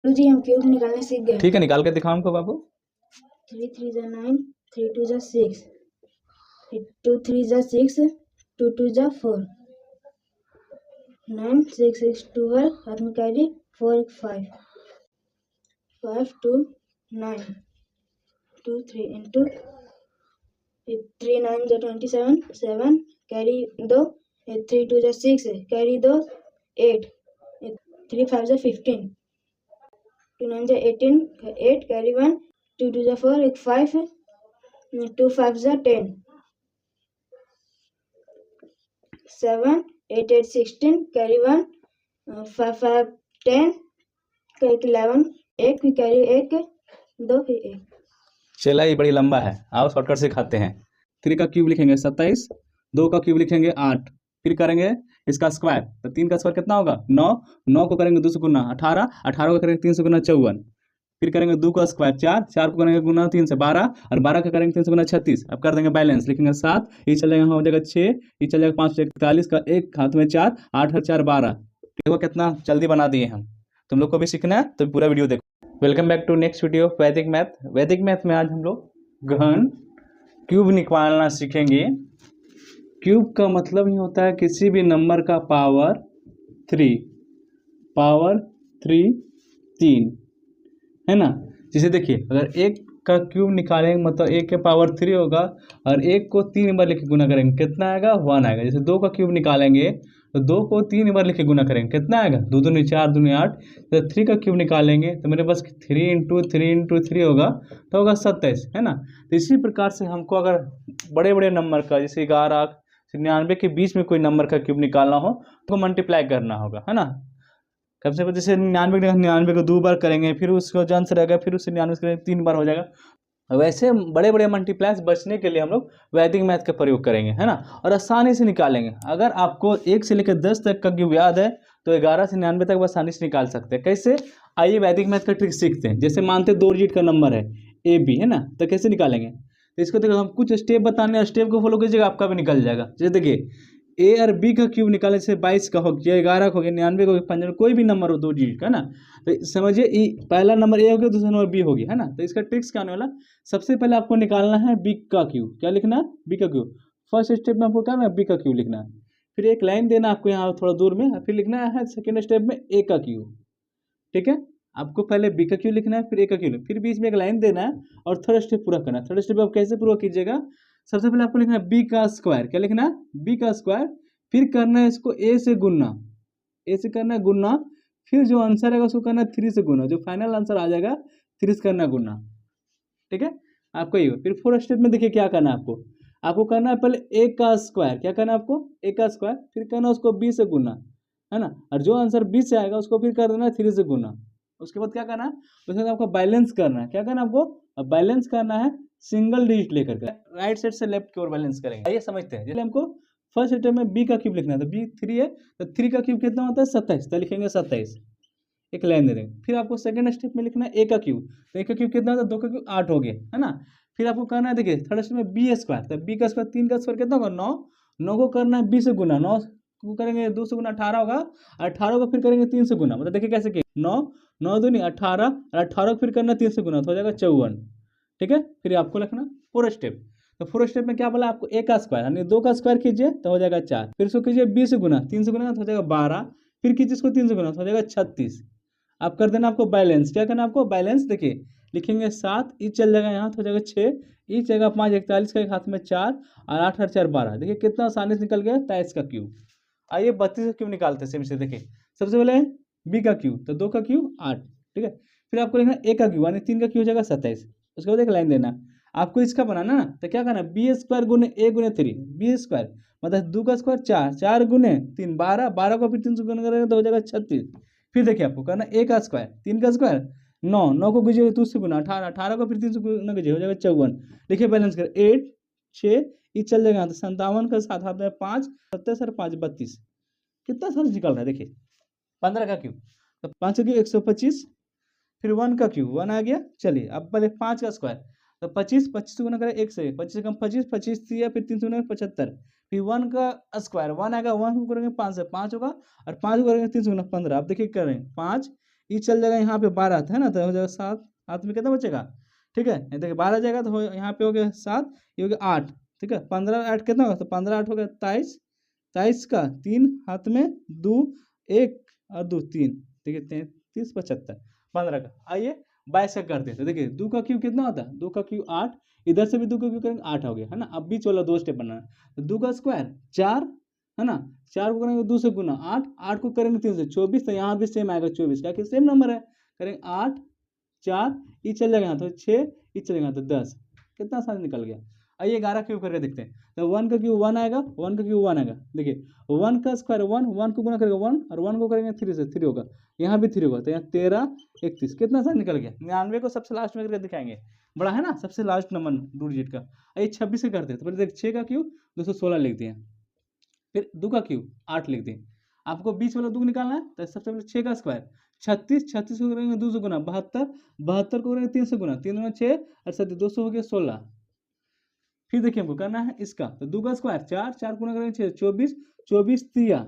जी हम क्यूब निकालने सीख गए। ठीक है, निकाल के दिखाओ हमको बाबू। 3 3 जा 9, 3 2 जा 6, 2 3 जा 6, 2 2 जा 4, 9 6 6 12, हाथ में कैरी 4 5, 5 2 9, 2 3 into 3 9 जा 27, 7 कैरी 2, 3 2 जा 6, कैरी 2 8, 3 5 जा 15, 2 9 जा 18, 8 कैरी 1, 2 2 जा 4, 5, 2 5 जा 10, 7 8 8 16 कैरी 1, 5 5 10 कैरी 11, 1 फिर कैरी 1 2 फिर 1। चला ये बड़ी लंबा है, आओ शॉर्टकट से खाते हैं। 3 का क्यूब लिखेंगे 27, 2 का क्यूब लिखेंगे 8, फिर करेंगे इसका स्क्वायर, तो 3 का स्क्वायर कितना होगा 9, 9 को करेंगे 2 से गुना 18, 18 को करेंगे 3 से गुना 54, फिर करेंगे 2 का स्क्वायर 4, 4 को करेंगे गुना 3 से 12, और 12 का करेंगे 3 से गुना 36। अब कर देंगे बैलेंस, लिखेंगे 7, ये चल जाएगा हो जाएगा 6, ये चल जाएगा 5 41 का 1 हाथ में 4, 8 और 4 12। देखो कितना जल्दी बना दिए हम। तुम लोग को भी सीखना है तो पूरा वीडियो देखो। Welcome back to next video Vedic math. Vedic math में आज हम लोग घन क्यूब निकालना सीखेंगे। क्यूब का मतलब ही होता है किसी भी नंबर का पावर 3, पावर 3 है ना। जैसे देखिए अगर एक का क्यूब निकालेंगे मतलब एक के पावर 3 होगा, और एक को 3 बार लिख के गुना करेंगे कितना आएगा 1 आएगा। जैसे 2 का क्यूब निकालेंगे तो 2 को 3 बार लिख के गुना करेंगे कितना आएगा 2 दूनी 4 दूनी 8। तो 3 का क्यूब निकालेंगे तो मेरे पास 3 इंटू 3 इंटू 3 होगा तो होगा 27 है ना। तो इसी प्रकार से हमको अगर बड़े बड़े नंबर का जैसे 11 99 के बीच में कोई नंबर का क्यूब निकालना हो तो मल्टीप्लाई करना होगा है ना। कम से कम जैसे 99 को 2 बार करेंगे, फिर उसको जो आंसर आएगा फिर उससे 99 करेंगे 3 बार हो जाएगा। वैसे बड़े बड़े मल्टीप्लायर्स बचने के लिए हम लोग वैदिक मैथ का प्रयोग करेंगे है ना, और आसानी से निकालेंगे। अगर आपको 1 से लेकर 10 तक का क्यूब याद है तो 11 से 99 तक आसानी से निकाल सकते हैं। कैसे, आइए वैदिक मैथ का ट्रिक सीखते हैं। जैसे मानते 2 डिजिट का नंबर है ए बी है ना, तो कैसे निकालेंगे। तो इसको देखो हम कुछ स्टेप बताने हैं, स्टेप को फॉलो कीजिएगा आपका भी निकल जाएगा। जैसे देखिए ए और बी का क्यूब निकालने से 22 का हो गया, 11 का हो गया, 99 का हो गया, 95 कोई भी नंबर हो 2 डिजिट का ना। तो समझिए पहला नंबर ए हो गया, दूसरा नंबर बी हो गया है ना। तो इसका ट्रिक्स क्या होने वाला, सबसे पहले आपको निकालना है बी का क्यूब। क्या लिखना है बी का क्यूब। फर्स्ट स्टेप में आपको क्या है बी का क्यूब लिखना है, फिर एक लाइन देना आपको यहाँ थोड़ा दूर में, फिर लिखना है सेकेंड स्टेप में ए का क्यूब। ठीक है, आपको पहले बी का क्यूब लिखना है फिर ए का क्यूब, फिर बीच में एक लाइन देना है और थर्ड स्टेप पूरा करना है। थर्ड स्टेप आप कैसे पूरा कीजिएगा, सबसे पहले आपको लिखना है बी का स्क्वायर। क्या लिखना है बी का स्क्वायर, फिर करना है इसको ए से गुना, ए से करना है गुना, फिर जो आंसर आएगा उसको करना है 3 से गुना, जो फाइनल आंसर आ जाएगा 3 से करना है गुना। ठीक है, आपको ये फिर फोर्थ स्टेप में देखिए क्या करना है आपको, आपको करना है पहले ए का स्क्वायर। क्या करना है आपको ए का स्क्वायर, फिर करना है उसको बी से गुना है ना, और जो आंसर बी से आएगा उसको फिर कर देना है 3 से गुना। उसके बाद क्या करना है, उसके बाद आपको बैलेंस करना है। क्या करना है आपको, अब बैलेंस करना है सिंगल डिजिट लेकर के, राइट साइड से लेफ्ट की ओर बैलेंस करेंगे। आइए समझते हैं। जैसे हमको फर्स्ट स्टेप में बी का क्यूब लिखना है, तो बी 3 है तो 3 का क्यूब कितना होता है 27, तो लिखेंगे 27, एक लाइन दे देंगे। फिर आपको सेकंड स्टेप में लिखना है ए का क्यूब, तो ए का क्यूब कितना होता है 2 का क्यूब 8 हो गया है ना। फिर आपको करना है देखिए थर्ड स्टेप में बी स्क्वायर, तो बी का स्क्वायर 3 का स्क्वायर कितना होगा 9, 9 को करना है बी से गुना, 9 को करेंगे 2 से गुना 18 होगा, 18 को फिर करेंगे 3 से गुना, मतलब देखिए कैसे किए 9 9 दूनी 18, और 18 को फिर करना 3 से गुना तो हो जाएगा 54। ठीक है, फिर आपको लिखना फोर्थ स्टेप, तो फोर्थ स्टेप में क्या बोला आपको ए का स्क्वायर यानी 2 का स्क्वायर कीजिए तो हो जाएगा 4, फिर इसको कीजिए बी से गुना, 3 से गुना तो हो जाएगा 12, फिर कीजिए इसको 3 से गुना तो हो जाएगा 36। आप कर देना आपको बैलेंस। क्या करना आपको बैलेंस, देखिए लिखेंगे 7, ई चल जाएगा यहाँ तो हो जाएगा 6, ई चलेगा 5 41 का एक हाथ में 4, और 8 और 4 12। देखिए कितना आसानी से निकल गया 23 का क्यूब। आइए 32 का क्यूब निकालते हैं सेम से। देखिए सबसे पहले बी का क्यूब, तो 2 का क्यूब 8, ठीक है, फिर आपको लिखना ए का क्यूब यानी 3 का क्यूब हो जाएगा 27। उसके बाद एक लाइन देना, आपको इसका बनाना ना, तो क्या करना बी स्क्वायर गुने ए गुने 3, बी स्क्वायर मतलब 2 का स्क्वायर 4, 4 गुने 3 12, 12 को फिर 3 से गुना करेंगे तो हो जाएगा 36। फिर देखिए आपको करना ए का स्क्वायर, 3 का स्क्वायर 9, 9 को कीजिए 2 से गुना 18, 18 को फिर 3 से गुना कीजिए हो जाएगा 54। देखिए बैलेंस कर 8 6, ये चल जाएगा तो 57 का 7 हाथ में 5, 27 और 5 32, कितना साल निकल रहा है देखिए 15 का क्यूब, तो 5 का क्यूब 125, फिर 1 का क्यूब 1 आ गया। चलिए अब पहले 5 का स्क्वायर, तो 25 25 से गुना करें 1 से, 25 से कम 25, 25 दिया फिर 3 से गुना 75, फिर 1 का स्क्वायर 1 आएगा, 1 को करेंगे 5 से 5 होगा, और 5 को करेंगे 3 से गुना 15। अब देखिए करें 5 ई चल जाएगा यहाँ पे 12 है ना, तो हो जाएगा 7, हाथ में कितना बचेगा, ठीक है, ये देखिए 12 जाएगा तो यहाँ पे हो गया 7, ये हो गया 8, ठीक है, 15 8 कितना होगा, तो 15 8 हो गया 23, 23 का 3 हाथ में 2 1 और 2 3, ठीक है, 33 75 15 का। आइए 22 का करते हैं, तो देखिए 2 का क्यूब कितना होता है, 2 का क्यूब 8, इधर से भी 2 का क्यूब करेंगे 8 हो गया, है ना। अब बीच वाला 2 स्टेप बनाना है, तो 2 का स्क्वायर 4, है ना, 4 को करेंगे 2 से गुना 8, 8 को करेंगे 3 से 24, तो यहाँ भी सेम आएगा 24, क्या कि सेम नंबर है, करेंगे 8 4, ई चल जाएगा तो 6, ई चलेगा तो 10, कितना आसान निकल गया। आइए 11 क्यूब करके देखते हैं, तो 1 का क्यूब 1 आएगा, 1 का क्यूब 1 आएगा, देखिए 1 का स्क्वायर 1, 1 को गुना करेगा 1 और 1 को करेंगे 3 से 3 होगा, यहाँ भी 3 होगा, तो यहाँ 13 31, कितना आसान निकल गया। 99 को सबसे लास्ट में करके दिखाएंगे, बड़ा है ना, सबसे लास्ट नंबर 2 डिजिट का। आइए 26 से करते हैं, तो पहले देख 6 का क्यूब 216 लिख दिए, फिर 2 का क्यूब 8 लिख दिए, आपको बीच वाला 2 निकालना है, तो सबसे पहले 6 का स्क्वायर 36, 36 को करेंगे 2 से गुना 72, 72 को करेंगे 3 से गुना, 3 में 6 और 7 200 हो गया 16। फिर देखिए हमको करना है इसका, तो 2 का स्क्वायर 4, 4 गुना करेंगे 6 24, 24 तिया,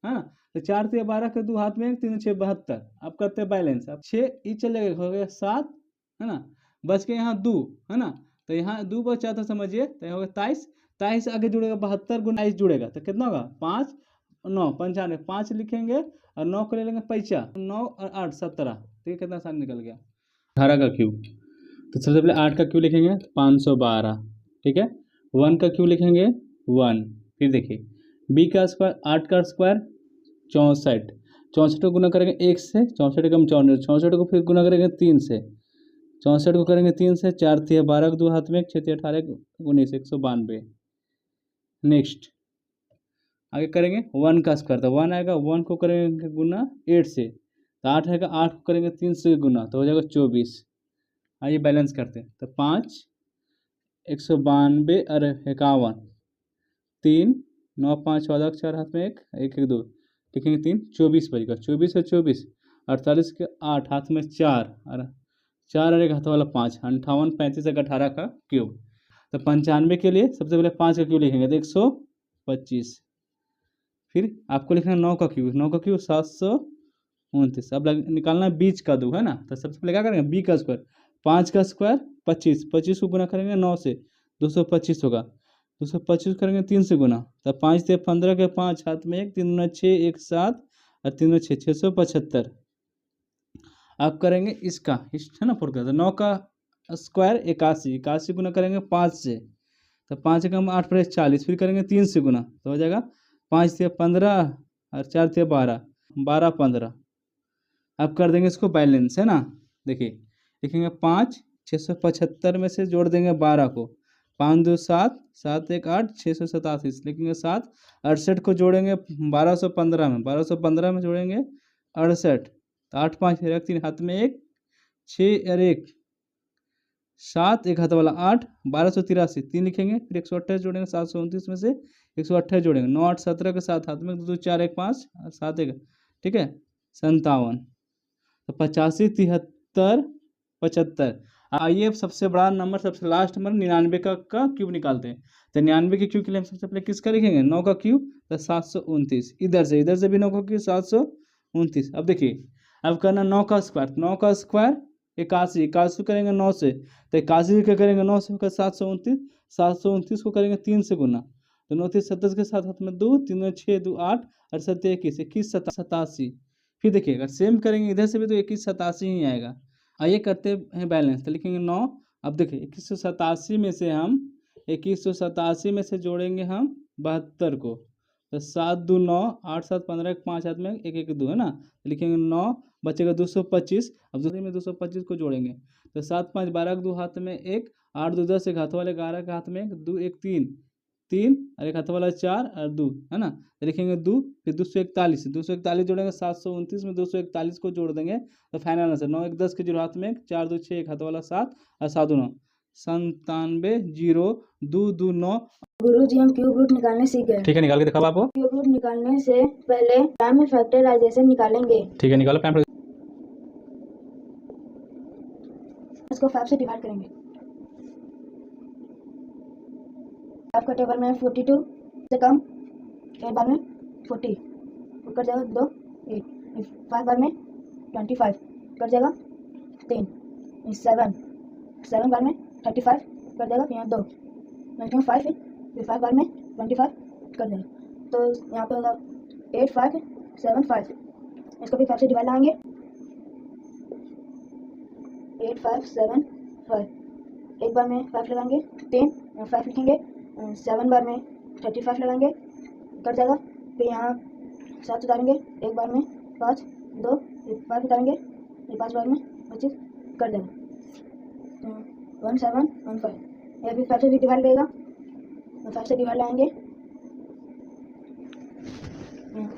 हाँ, तो 4 तिया 12 कर 2 हाथ में 3 6 72, अब करते हैं बैलेंस, अब 6 ई चल जाएगा, हो गया 7, है ना, बच के यहाँ 2, है ना, तो यहाँ 2 बचा था समझिए, तो हो गया 23, 23 आगे जुड़ेगा 72 गुना 22 जुड़ेगा, तो कितना होगा 5 9 95, 5 लिखेंगे और 9 को ले लेंगे पैसा, 9 और 8 17, तो ये कितना आसान निकल गया। 18 का क्यूब, तो सबसे पहले 8 का क्यूब लिखेंगे 512, ठीक है, 1 का क्यूब लिखेंगे 1, फिर देखिए b का स्क्वायर 8 का स्क्वायर 64, 64 को गुना करेंगे 1 से, 64 कम 64, 64 को फिर गुना करेंगे 3 से, 64 को करेंगे 3 से, 4 तिया 12 को 2 हाथ में 6 तिया 18 19 192। नेक्स्ट आगे करेंगे 1 का स्क्वायर, तो 1 आएगा, 1 को करेंगे गुना 8 से, तो 8 आएगा, 8 को करेंगे 3 से गुना, तो हो जाएगा 24। आइए बैलेंस करते हैं, तो 5 192 और 51, 3 9 5 14 4 हाथ में 1 1 1 2 लिखेंगे 3 24 बचेगा, 24 और 24 48 के 8 हाथ में 4 और 4 और एक हाथ वाला 5 58 35 एक 18 का क्यूब। तो 95 के लिए सबसे पहले 5 का क्यूब लिखेंगे, तो 125, फिर आपको लिखना है 9 का क्यूब, 9 का क्यूब 729, अब निकालना है बीच का 2, है ना, तो सबसे पहले क्या करेंगे b का स्क्वायर 5 का स्क्वायर 25, 25 को गुना करेंगे 9 से 225 होगा, 225 करेंगे 3 से गुना, तो 5 से 15 के 5 हाथ में 1 3 9 6 1 7 और 3 9 6 675। अब करेंगे इसका है ना 4 का, तो 9 का स्क्वायर 81, 81 गुना करेंगे 5 से, तो 5 कम 8 पर 40, फिर करेंगे 3 से गुना, तो हो जाएगा 5 से 15 और 4 से 12 12 15। अब कर देंगे इसको बैलेंस, है ना, देखिए लिखेंगे 5 675 में से जोड़ देंगे 12 को, 5 2 7 7 1 8 687 लिखेंगे 7, 68 को जोड़ेंगे 1215 में, 1215 में जोड़ेंगे 68, तो 8 5 1 3 हाथ में 1 6 और 1 7 एक हाथ वाला 8 1283 3 लिखेंगे, फिर 128 जोड़ेंगे 729 में से 128 जोड़ेंगे 9 8 17 के साथ हाथ में 2 4 1 5 और 7 1, ठीक है 57, तो 85 73 75। आइए अब सबसे बड़ा नंबर सबसे लास्ट नंबर 99 का क्यूब निकालते हैं, तो 99 के क्यूब के लिए हम सबसे पहले किसका लिखेंगे 9 का क्यूब, तो 729, इधर से भी 9 का क्यूब 729। अब देखिए अब करना 9 का स्क्वायर, 9 का स्क्वायर 81, 81 करेंगे 9 से, तो 81 क्या करेंगे 9 से होकर 729, 729 को करेंगे 3 से गुना, तो 9 3 27 के साथ हाथ में 2 3 6 2 8 और 7 21 21 87। फिर देखिए अगर सेम करेंगे इधर से भी तो 21 87 ही आएगा। आइए करते हैं बैलेंस, तो लिखेंगे 9, अब देखिए 2187 में से हम 2187 में से जोड़ेंगे हम 72 को, तो 7 2 9 8 7 15 5 हाथ में 1 1 2, है ना, लिखेंगे 9 बचेगा 225, अब दूसरे में 225 को जोड़ेंगे, तो 7 5 12 2 हाथ में 1 8 2 10 एक हाथ वाले 11 के हाथ में 1 2 1 3 3 और एक हाथ वाला 4 और 2, है ना, तो लिखेंगे 2, फिर 241 जोड़ेंगे 729 में 241 को जोड़ देंगे, तो फाइनल आंसर 9 1 10 के जीरो हाथ में 4 2 6 एक हाथ वाला 7 और 7 2 9 97 0 2 2 9। गुरुजी हम क्यूब रूट निकालने सीख गए। ठीक है निकाल के दिखाओ आपको। क्यूब रूट निकालने से पहले प्राइम में फैक्टराइजेशन निकालेंगे। ठीक है निकालो, प्राइम इसको 5 से डिवाइड करेंगे, आपका टेबल में 42 से कम 8 बार में 40 ऊपर जाएगा 2 8 5 बार में 25 कट जाएगा 3, 7 बार में 35 कट जाएगा, फिर यहाँ 2 मैक्सिमम 5 है, फिर 5 बार में 25 कट जाएगा। तो यहाँ पे होगा 8 5 7 5, इसको भी 5 से डिवाइड लगाएंगे, 8 5 7 5, एक बार में 5 लगाएंगे 10, 5 लिखेंगे, 7 बार में 35 लगाएंगे, कट जाएगा। फिर यहाँ 7 उतारेंगे, एक बार में 5 2, 5 उतारेंगे, ये 5 बार में 25 कट जाएगा। तो 1 7 1 5, ये भी 5 से भी डिवाइड करेगा, 5 से डिवाइड लगाएंगे,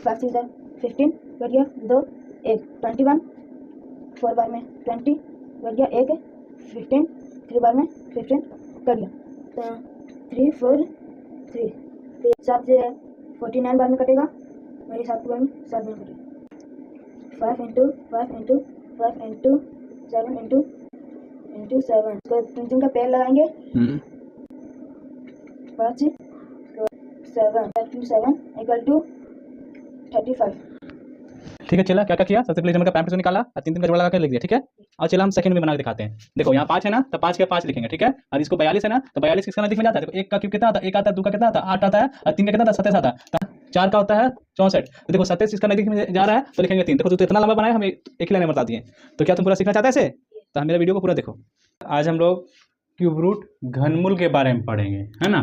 5 से इधर 15 कट गया, 2 1 21, 4 बार में 20 कट गया, 1 15, 3 बार में 15 कट गया। तो 3 4 3, फिर 7 से 49 बार में कटेगा, मेरे 7 बार में 7 बार कटेगा। 5 इंटू 5 इंटू 5 इंटू 7 इंटू 7, तो 3 का पेयर लगाएंगे, 5 7 इंटू 7 इक्वल टू 35। ठीक है, चला क्या क्या किया, सबसे पहले नंबर का प्राइम निकाला और 3 का जोड़ा लगा के लिख दिया। ठीक है, और चला हम सेकंड में बना के दिखाते हैं। देखो यहाँ 5 है ना, तो 5 के 5 लिखेंगे। ठीक है, और इसको 42 है ना, तो 42 किसका नजदीक में जाता है। देखो 1 का क्यूब कितना आता है, 1 आता है, 2 का कितना आता है, 8 आता है, और 3 का कितना आता है, 27 आता है, 4 का होता है 64। तो देखो 27 इसका नजदीक में जा रहा है, तो लिखेंगे 3। देखो तो इतना लंबा बनाया, हमें एक ही लाइन में बता दिए। तो क्या तुम पूरा सीखना चाहते हैं ऐसे, तो मेरा वीडियो को पूरा देखो। आज हम लोग क्यूब रूट घनमूल के बारे में पढ़ेंगे, है ना।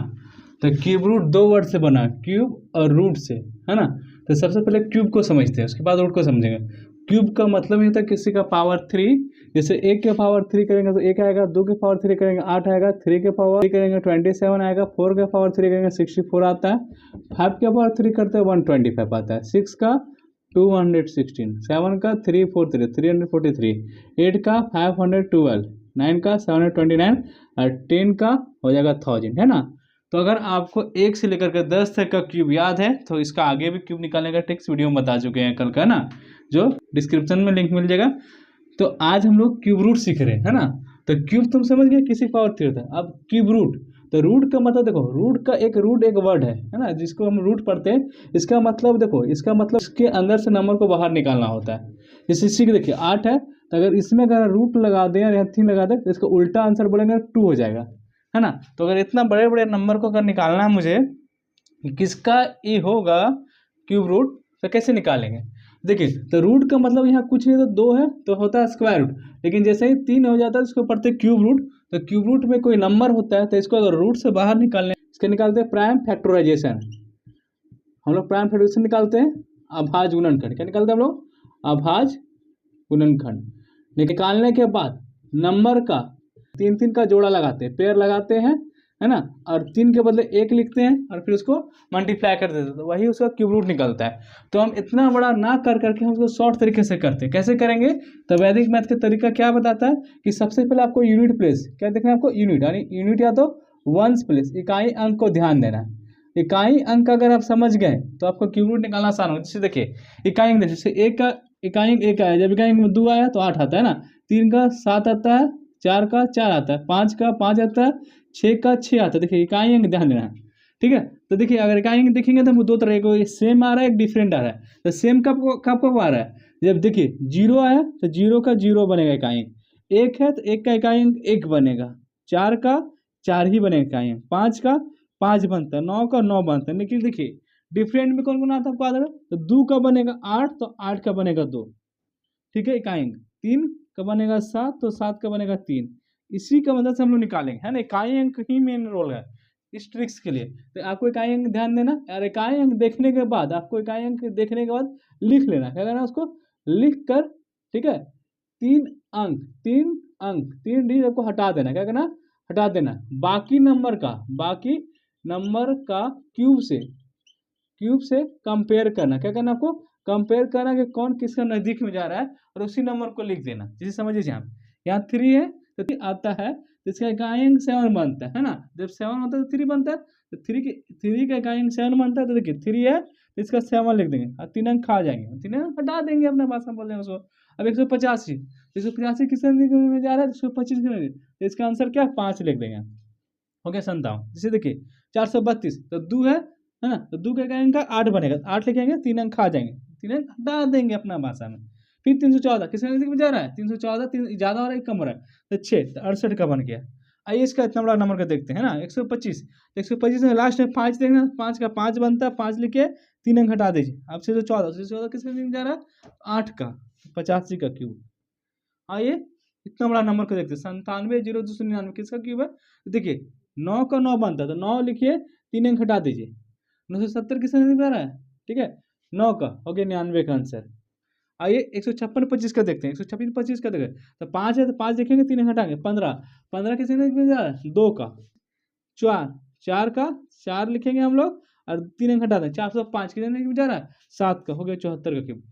तो क्यूब रूट 2 वर्ड से बना, क्यूब और रूट से, है ना। तो सबसे पहले क्यूब को समझते हैं, उसके बाद रूट को समझेंगे। क्यूब का मतलब ये होता है किसी का पावर 3, जैसे 1 के पावर 3 करेंगे तो 1 आएगा, 2 के पावर 3 करेंगे 8 आएगा, 3 के पावर 3 करेंगे 27 आएगा, 4 के पावर 3 करेंगे 64 आता है, 5 के पावर 3 करते हैं 125 आता है, 6 का 216, 7 का 343 343, 8 का 512, 9 का 729 और 10 का हो जाएगा 1000, है ना। तो अगर आपको 1 से लेकर के 10 तक का क्यूब याद है तो इसका आगे भी क्यूब निकालने का ट्रिक्स वीडियो में बता चुके हैं कल का, ना, जो डिस्क्रिप्शन में लिंक मिल जाएगा। तो आज हम लोग क्यूब रूट सीख रहे हैं, है ना। तो क्यूब तुम समझ गए, किसी पावर 3 होता है। अब क्यूब रूट, तो रूट का मतलब देखो, रूट का एक वर्ड है ना, जिसको हम रूट पढ़ते हैं। इसका मतलब देखो, इसका मतलब इसके अंदर से नंबर को बाहर निकालना होता है। जैसे इसी के देखिए 8 है, तो अगर इसमें अगर रूट लगा दें और यहाँ 3 लगा दें तो इसका उल्टा आंसर बोलेंगे 2 हो जाएगा, है ना। तो अगर इतना बड़े बड़े नंबर को अगर निकालना है मुझे, किसका ये होगा क्यूब रूट, तो कैसे निकालेंगे। देखिए, तो रूट का मतलब यहाँ कुछ नहीं, तो 2 है तो होता है स्क्वायर रूट, लेकिन जैसे ही 3 हो जाता है इसको पढ़ते हैं क्यूब रूट। तो क्यूब रूट में कोई नंबर होता है तो इसको अगर रूट से बाहर निकालने, इसके निकालते हैं प्राइम फैक्टराइजेशन। हम लोग प्राइम फैक्टराइजेशन निकालते हैं, अभाज्य गुणनखंड। क्या निकालते हैं हम लोग, अभाज्य गुणनखंड। निकालने के बाद नंबर का 3 का जोड़ा लगाते हैं, पेयर लगाते हैं, है ना, और 3 के बदले 1 लिखते हैं और फिर उसको मल्टीप्लाई कर देते हैं, तो वही उसका क्यूब रूट निकलता है। तो हम इतना बड़ा ना कर करके हम उसको शॉर्ट तरीके से करते हैं। कैसे करेंगे, तो वैदिक मैथ का तरीका क्या बताता है कि सबसे पहले आपको यूनिट प्लेस, क्या देखना है आपको, यूनिट, यानी यूनिट या तो वंस प्लेस, इकाई अंक को ध्यान देना है। इकाई अंक अगर आप समझ गए तो आपको क्यूब रूट निकालना आसान होगा। जैसे देखिए इकाई अंक, जैसे 1 का इकाई अंक 1 आया, जब इकाई अंक में 2 आया तो 8 आता है ना, 3 का 7 आता है, 4 का 4 आता है, 5 का 5 आता है, 6 का 6 आता है। देखिए इकाई अंक ध्यान देना है, ठीक है। तो देखिए अगर इकाई अंक देखेंगे तो हमको 2 तरह का, सेम आ रहा है, एक डिफरेंट आ रहा है। तो सेम कब आ रहा है, जब देखिए 0 आया तो 0 का 0 बनेगा इकाई अंक, 1 है तो 1 का इकाई अंक 1 बनेगा, 4 का 4 ही बनेगा इकाई अंक, 5 का 5 बनता है, 9 का 9 बनता है। लेकिन देखिए डिफरेंट में कौन कौन आता है आपको याद है, तो 2 का बनेगा 8 तो 8 का बनेगा 2, ठीक है इकाई अंक, 3 का बनेगा 7 तो 7 का बनेगा 3। इसी का मदद से हम लोग निकालेंगे, है ना। इकाई अंक ही मेन रोल है इस ट्रिक्स के लिए। तो आपको इकाई अंक ध्यान देना, और इकाई अंक देखने के बाद आपको इकाई अंक देखने के बाद लिख लेना, क्या करना उसको लिख कर, ठीक है, 3 अंक 3 डिजिट आपको हटा देना, क्या करना, हटा देना। बाकी नंबर का क्यूब से कंपेयर करना, क्या करना आपको, कंपेयर करना कि कौन किसका नजदीक में जा रहा है, और उसी नंबर को लिख देना। जैसे समझिए यहाँ 3 है तो 3 आता है तो इसका इकाई अंक 7 बनता है ना। जब 7 होता है तो 3 बनता है, तो 3 का इकाई अंक 7 बनता है। तो देखिए 3 है तो इसका 7 लिख देंगे और 3 अंक खा जाएंगे, 3 अंक हटा देंगे, अपने भाषा में बोल देंगे उसको। अब 185 किस में जा रहा है, 125 तो इसका आंसर क्या है, 5 लिख देंगे, हो गया 57। जैसे देखिए 432 तो 2 है ना, तो 2 का इकाई अंक 8 बनेगा, 8 लिखेंगे, 3 अंक खा जाएंगे, 3 अंक हटा देंगे अपना भाषा में, फिर 314 किसके नजदीक में जा रहा है, 314 ज़्यादा हो रहा है कम हो रहा है, तो 6 तो 68 का बन गया। आइए इसका इतना बड़ा नंबर का देखते हैं ना, 125, 125 में लास्ट में 5 देखना, 5 का 5 बनता है, 5 लिखे 3 अंक हटा दीजिए, अब 614 किसके नजदीक में जा रहा है, 8 का, 85 का क्यूब। आइए इतना बड़ा नंबर को देखते हैं, 97,0299 किसका क्यूब है, देखिए 9 का 9 बनता है, तो 9 लिखिए 3 अंक हटा दीजिए, 970 किसके नजदीक में आ रहा है, ठीक है 9 का हो गया 99 का आंसर। आइए 156 25 का देखते हैं, 156 25 का देखें, तो 5 है तो 5 देखेंगे 3 अंक हटाएंगे, 15, 15 किसके नजदीक में जा रहा है, 2 का, 4, 4 का 4 लिखेंगे हम लोग और 3 अंक हटा दें, 405 कितने नजदीक में जा रहा है, 7 का, हो गया 74 का क्यूब।